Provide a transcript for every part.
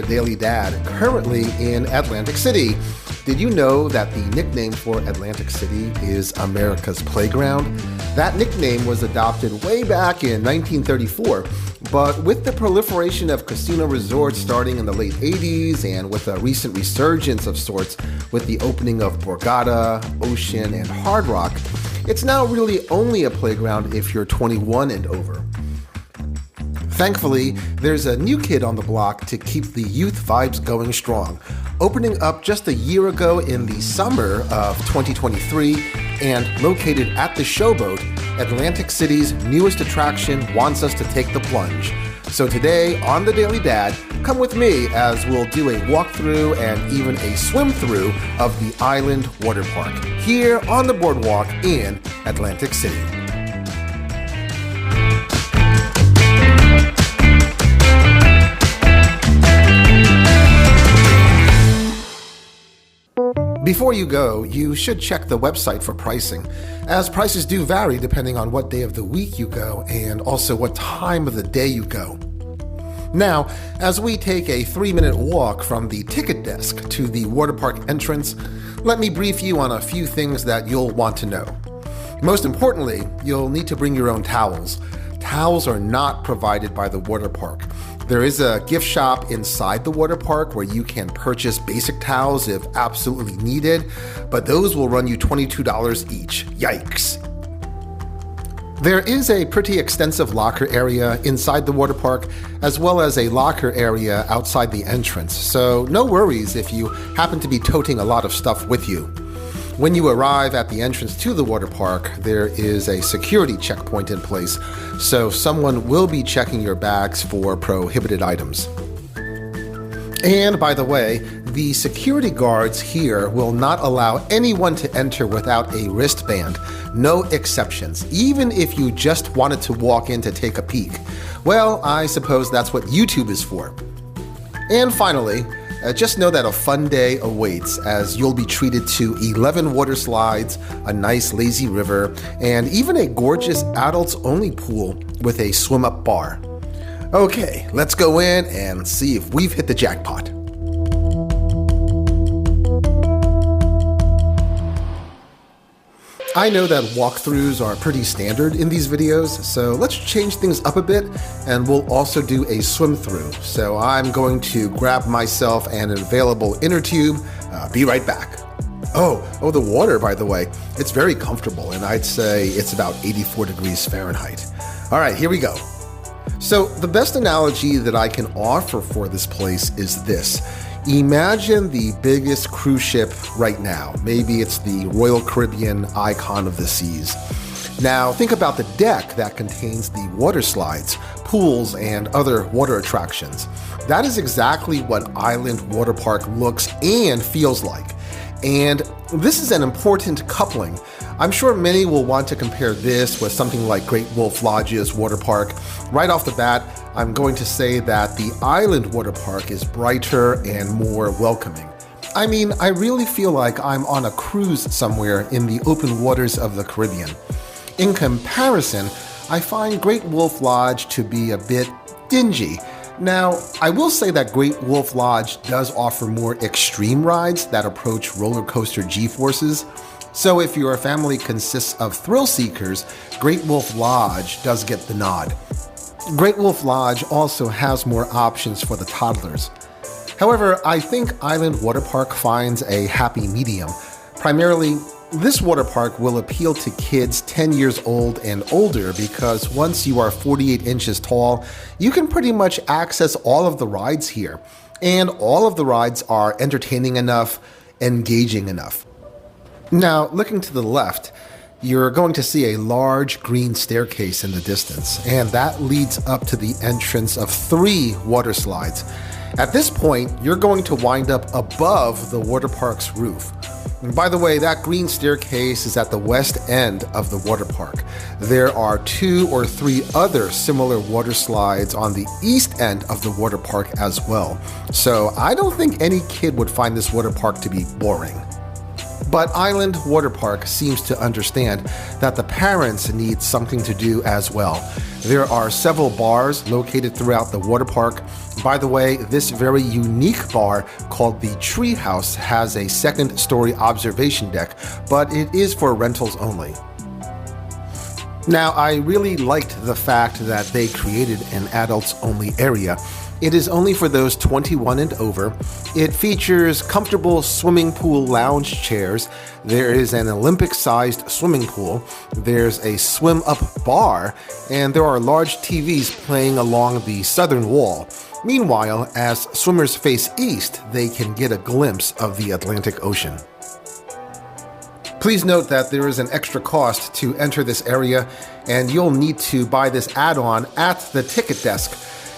Daily Dad, currently in Atlantic City. Did you know that the nickname for Atlantic City is America's Playground? That nickname was adopted way back in 1934, but with the proliferation of casino resorts starting in the late 80s and with a recent resurgence of sorts with the opening of Borgata, Ocean, and Hard Rock, it's now really only a playground if you're 21 and over. Thankfully, there's a new kid on the block to keep the youth vibes going strong, opening up just a year ago in the summer of 2023 and located at the Showboat. Atlantic City's newest attraction wants us to take the plunge. So today on The Daily Dad, come with me as we'll do a walkthrough and even a swim through of the Island Water Park here on the boardwalk in Atlantic City. Before you go, you should check the website for pricing, as prices do vary depending on what day of the week you go and also what time of the day you go. Now, as we take a 3-minute walk from the ticket desk to the water park entrance, let me brief you on a few things that you'll want to know. Most importantly, you'll need to bring your own towels. Towels are not provided by the water park. There is a gift shop inside the water park where you can purchase basic towels if absolutely needed, but those will run you $22 each. Yikes! There is a pretty extensive locker area inside the water park, as well as a locker area outside the entrance, so no worries if you happen to be toting a lot of stuff with you. When you arrive at the entrance to the water park, there is a security checkpoint in place, so someone will be checking your bags for prohibited items. And by the way, the security guards here will not allow anyone to enter without a wristband. No exceptions, even if you just wanted to walk in to take a peek. Well, I suppose that's what YouTube is for. And finally, just know that a fun day awaits as you'll be treated to 11 water slides, a nice lazy river, and even a gorgeous adults-only pool with a swim-up bar. Okay, let's go in and see if we've hit the jackpot. I know that walkthroughs are pretty standard in these videos, so let's change things up a bit and we'll also do a swim through. So I'm going to grab myself an available inner tube. Be right back. Oh, the water, by the way, it's very comfortable and I'd say it's about 84 degrees Fahrenheit. All right, here we go. So the best analogy that I can offer for this place is this. Imagine the biggest cruise ship right now. Maybe it's the Royal Caribbean Icon of the Seas. Now think about the deck that contains the water slides, pools, and other water attractions. That is exactly what Island Water Park looks and feels like. And this is an important coupling. I'm sure many will want to compare this with something like Great Wolf Lodge's water park. Right off the bat, I'm going to say that the Island Water Park is brighter and more welcoming. I mean, I really feel like I'm on a cruise somewhere in the open waters of the Caribbean. In comparison, I find Great Wolf Lodge to be a bit dingy. Now, I will say that Great Wolf Lodge does offer more extreme rides that approach roller coaster G-forces. So if your family consists of thrill seekers, Great Wolf Lodge does get the nod. Great Wolf Lodge also has more options for the toddlers. However, I think Island Water Park finds a happy medium. Primarily, this water park will appeal to kids 10 years old and older because once you are 48 inches tall, you can pretty much access all of the rides here. And all of the rides are entertaining enough, engaging enough. Now, looking to the left, you're going to see a large green staircase in the distance, and that leads up to the entrance of 3 water slides. At this point, you're going to wind up above the water park's roof. And by the way, that green staircase is at the west end of the water park. There are 2 or 3 other similar water slides on the east end of the water park as well. So I don't think any kid would find this water park to be boring. But Island WaterPark seems to understand that the parents need something to do as well. There are several bars located throughout the water park. By the way, this very unique bar called the Treehouse has a second-story observation deck, but it is for rentals only. Now, I really liked the fact that they created an adults-only area. It is only for those 21 and over. It features comfortable swimming pool lounge chairs. There is an Olympic-sized swimming pool. There's a swim-up bar, and there are large TVs playing along the southern wall. Meanwhile, as swimmers face east, they can get a glimpse of the Atlantic Ocean. Please note that there is an extra cost to enter this area, and you'll need to buy this add-on at the ticket desk.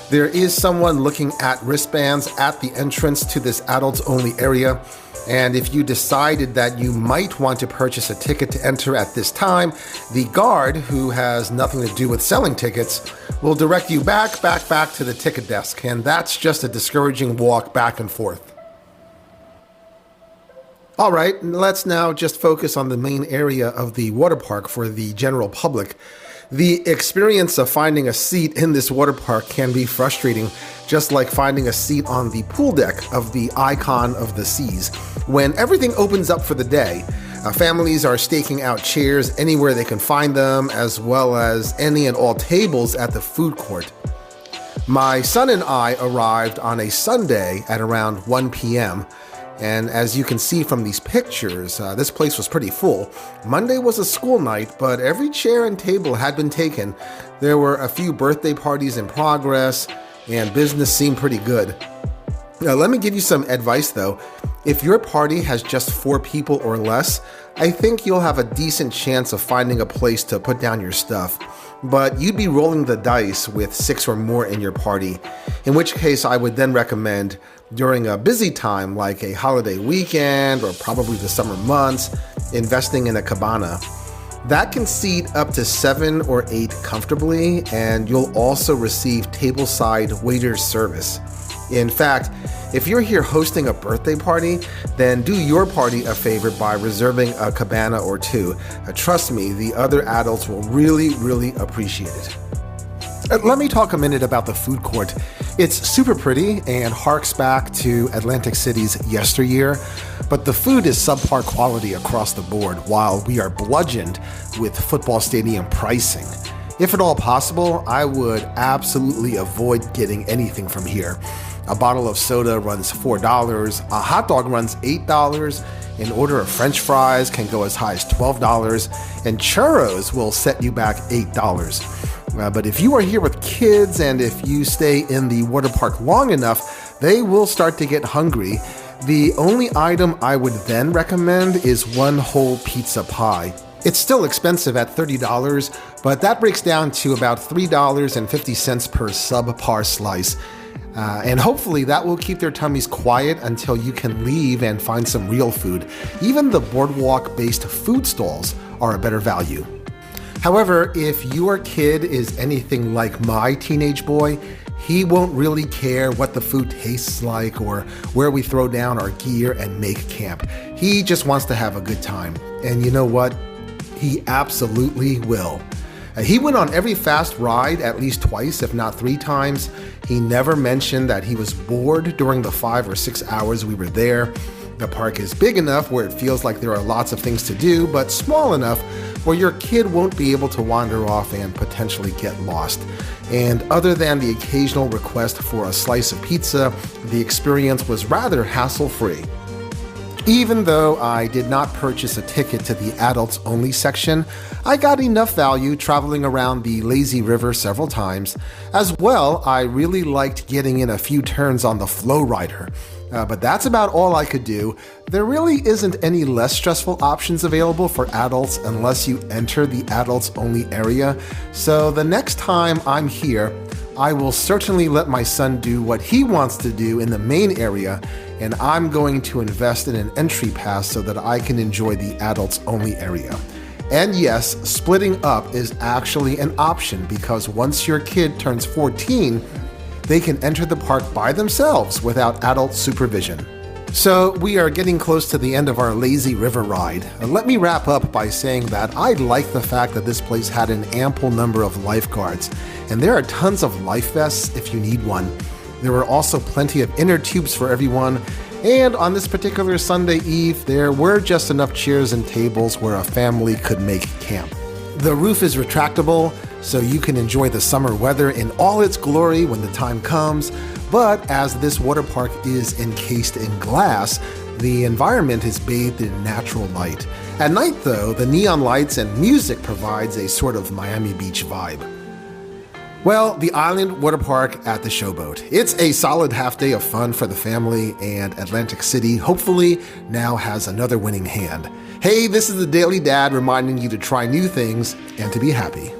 There is someone looking at wristbands at the entrance to this adults-only area, and if you decided that you might want to purchase a ticket to enter at this time, the guard, who has nothing to do with selling tickets, will direct you back to the ticket desk, and that's just a discouraging walk back and forth. All right, let's now just focus on the main area of the water park for the general public. The experience of finding a seat in this water park can be frustrating, just like finding a seat on the pool deck of the Icon of the Seas. When everything opens up for the day, families are staking out chairs anywhere they can find them, as well as any and all tables at the food court. My son and I arrived on a Sunday at around 1 p.m., and as you can see from these pictures, this place was pretty full. Monday was a school night, but every chair and table had been taken. There were a few birthday parties in progress, and business seemed pretty good. Now, let me give you some advice though. If your party has just 4 people or less, I think you'll have a decent chance of finding a place to put down your stuff. But you'd be rolling the dice with 6 or more in your party, in which case I would then recommend during a busy time like a holiday weekend or probably the summer months, investing in a cabana. That can seat up to 7 or 8 comfortably, and you'll also receive tableside waiter service. In fact, if you're here hosting a birthday party, then do your party a favor by reserving a cabana or 2. Trust me, the other adults will really appreciate it. Let me talk a minute about the food court. It's super pretty and harks back to Atlantic City's yesteryear, but the food is subpar quality across the board while we are bludgeoned with football stadium pricing. If at all possible, I would absolutely avoid getting anything from here. A bottle of soda runs $4, a hot dog runs $8, an order of French fries can go as high as $12, and churros will set you back $8. But if you are here with kids and if you stay in the water park long enough, they will start to get hungry. The only item I would then recommend is one whole pizza pie. It's still expensive at $30, but that breaks down to about $3.50 per subpar slice. And hopefully that will keep their tummies quiet until you can leave and find some real food. Even the boardwalk-based food stalls are a better value. However, if your kid is anything like my teenage boy, he won't really care what the food tastes like or where we throw down our gear and make camp. He just wants to have a good time. And you know what? He absolutely will. He went on every fast ride at least twice, if not 3 times. He never mentioned that he was bored during the 5 or 6 hours we were there. The park is big enough where it feels like there are lots of things to do, but small enough where your kid won't be able to wander off and potentially get lost. And other than the occasional request for a slice of pizza, the experience was rather hassle-free. Even though I did not purchase a ticket to the adults only section, I got enough value traveling around the lazy river several times. As well, I really liked getting in a few turns on the flow rider. But that's about all I could do. There really isn't any less stressful options available for adults unless you enter the adults only area. So the next time I'm here, I will certainly let my son do what he wants to do in the main area, and I'm going to invest in an entry pass so that I can enjoy the adults only area. And yes, splitting up is actually an option because once your kid turns 14, they can enter the park by themselves without adult supervision. So we are getting close to the end of our lazy river ride. Let me wrap up by saying that I like the fact that this place had an ample number of lifeguards, and there are tons of life vests if you need one. There were also plenty of inner tubes for everyone, and on this particular Sunday eve, there were just enough chairs and tables where a family could make camp. The roof is retractable, so you can enjoy the summer weather in all its glory when the time comes, but as this water park is encased in glass, the environment is bathed in natural light. At night, though, the neon lights and music provides a sort of Miami Beach vibe. Well, the Island Water Park at the Showboat. It's a solid half day of fun for the family, and Atlantic City hopefully now has another winning hand. Hey, this is the Daily Dad reminding you to try new things and to be happy.